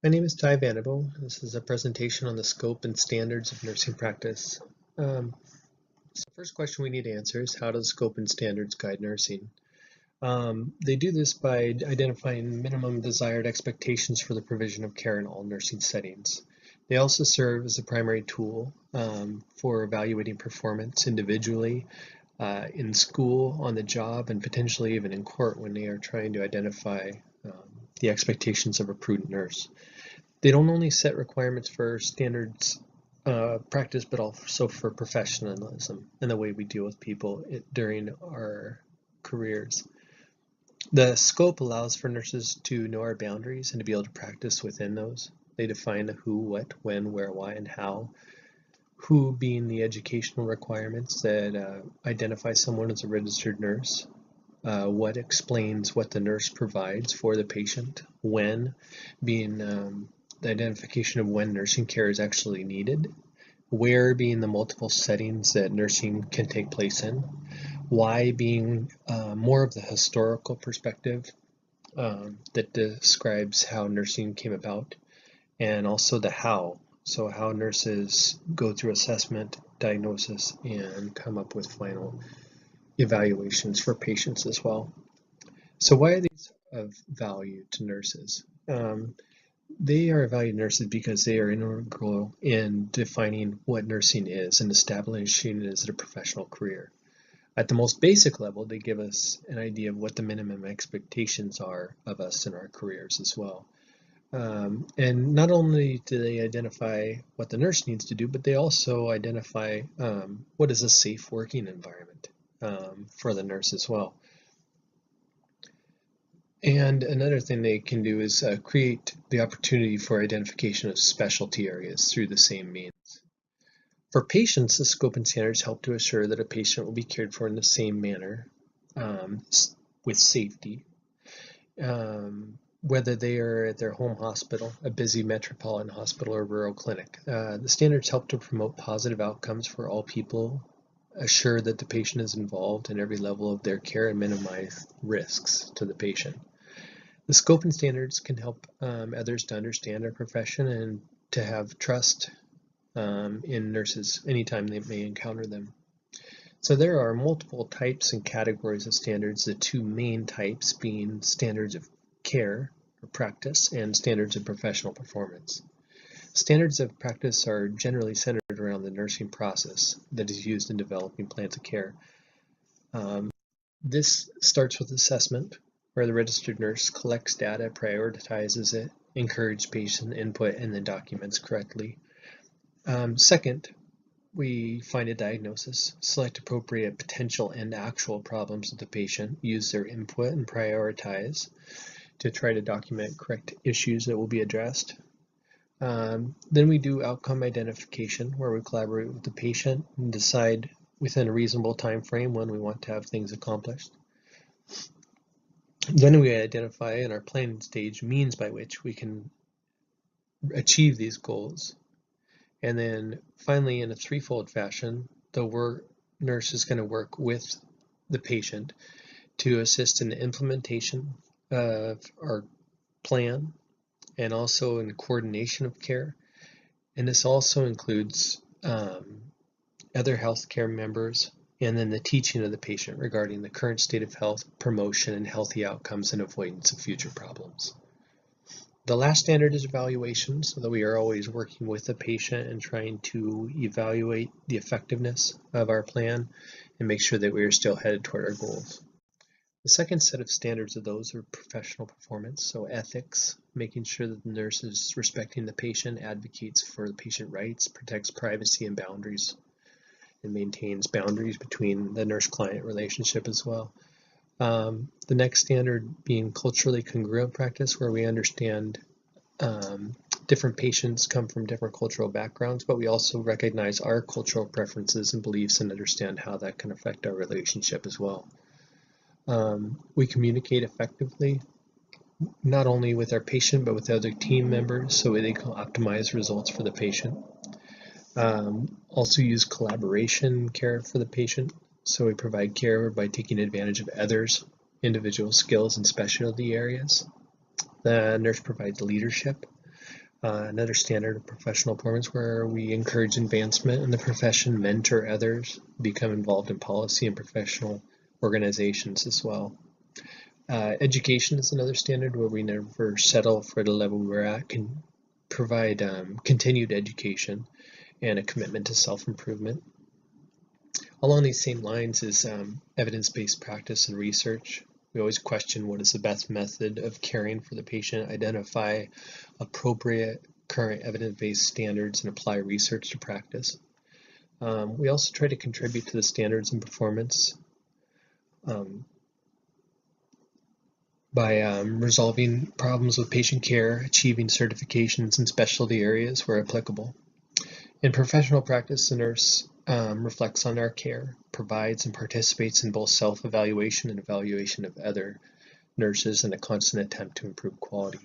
My name is Ty Vanderbilt. This is a presentation on the scope and standards of nursing practice. The first question we need to answer is, how does scope and standards guide nursing? They do this by identifying minimum desired expectations for the provision of care in all nursing settings. They also serve as a primary tool for evaluating performance individually, in school, on the job, and potentially even in court when they are trying to identify the expectations of a prudent nurse. They don't only set requirements for standards practice, but also for professionalism and the way we deal with people during our careers. The scope allows for nurses to know our boundaries and to be able to practice within those. They define the who, what, when, where, why, and how. Who being the educational requirements that identify someone as a registered nurse. What explains what the nurse provides for the patient. When being the identification of when nursing care is actually needed. Where being the multiple settings that nursing can take place in. Why being more of the historical perspective that describes how nursing came about, and also the how. So how nurses go through assessment, diagnosis, and come up with final evaluations for patients as well. So why are these of value to nurses? They are valued nurses because they are integral in defining what nursing is and establishing it as a professional career. At the most basic level, they give us an idea of what the minimum expectations are of us in our careers as well. And not only do they identify what the nurse needs to do, but they also identify what is a safe working environment for the nurse as well. And another thing they can do is create the opportunity for identification of specialty areas through the same means. For patients, the scope and standards help to assure that a patient will be cared for in the same manner with safety. Whether they are at their home hospital, a busy metropolitan hospital, or rural clinic. The standards help to promote positive outcomes for all people, assure that the patient is involved in every level of their care, and minimize risks to the patient. The scope and standards can help others to understand our profession and to have trust in nurses anytime they may encounter them. So there are multiple types and categories of standards, the two main types being standards of care or practice and standards of professional performance. Standards of practice are generally centered around the nursing process that is used in developing plans of care. This starts with assessment, where the registered nurse collects data, prioritizes it, encourages patient input, and then documents correctly. Second, we find a diagnosis, select appropriate potential and actual problems of the patient, use their input, and prioritize to try to document correct issues that will be addressed. Then we do outcome identification, where we collaborate with the patient and decide within a reasonable time frame when we want to have things accomplished. Then we identify in our planning stage means by which we can achieve these goals. And then finally, in a threefold fashion, the nurse is going to work with the patient to assist in the implementation of our plan and also in coordination of care. And this also includes other healthcare members, and then the teaching of the patient regarding the current state of health, promotion, and healthy outcomes and avoidance of future problems. The last standard is evaluation, so that we are always working with the patient and trying to evaluate the effectiveness of our plan and make sure that we are still headed toward our goals. The second set of standards of those are professional performance, so ethics, making sure that the nurse is respecting the patient, advocates for the patient rights, protects privacy and boundaries, and maintains boundaries between the nurse-client relationship as well. The next standard being culturally congruent practice, where we understand different patients come from different cultural backgrounds, but we also recognize our cultural preferences and beliefs and understand how that can affect our relationship as well. We communicate effectively, not only with our patient, but with other team members, so they can optimize results for the patient. Also use collaboration care for the patient. So we provide care by taking advantage of others' individual skills and specialty areas. The nurse provides leadership, Another standard of professional performance where we encourage advancement in the profession, mentor others, become involved in policy and professional organizations as well. Education is another standard where we never settle for the level we're at, can provide continued education and a commitment to self-improvement. Along these same lines is evidence-based practice and research. We always question what is the best method of caring for the patient, identify appropriate current evidence-based standards, and apply research to practice. We also try to contribute to the standards and performance by resolving problems with patient care, achieving certifications in specialty areas where applicable. In professional practice, the nurse reflects on our care, provides and participates in both self-evaluation and evaluation of other nurses in a constant attempt to improve quality.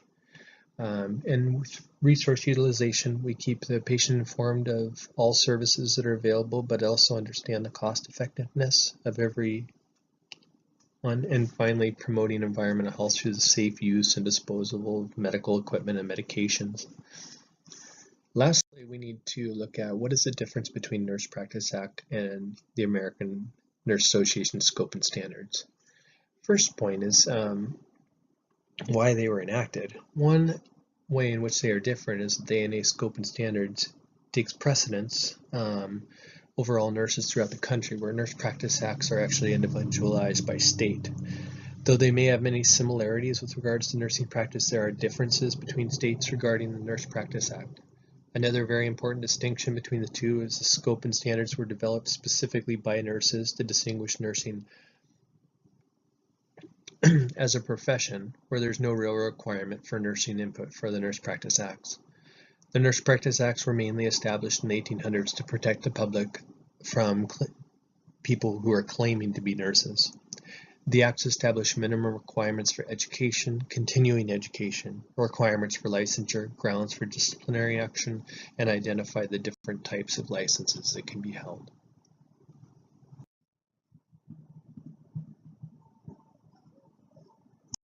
And with resource utilization, we keep the patient informed of all services that are available, but also understand the cost effectiveness of every one. And finally, promoting environmental health through the safe use and disposal of medical equipment and medications. Lastly, we need to look at what is the difference between Nurse Practice Act and the American Nurse Association Scope and Standards. First point is why they were enacted. One way in which they are different is that the ANA Scope and Standards takes precedence over all nurses throughout the country, where Nurse Practice Acts are actually individualized by state. Though they may have many similarities with regards to nursing practice, there are differences between states regarding the Nurse Practice Act. Another very important distinction between the two is the scope and standards were developed specifically by nurses to distinguish nursing as a profession where there's no real requirement for nursing input for the Nurse Practice Acts. The Nurse Practice Acts were mainly established in the 1800s to protect the public from people who are claiming to be nurses. The Acts establish minimum requirements for education, continuing education, requirements for licensure, grounds for disciplinary action, and identify the different types of licenses that can be held.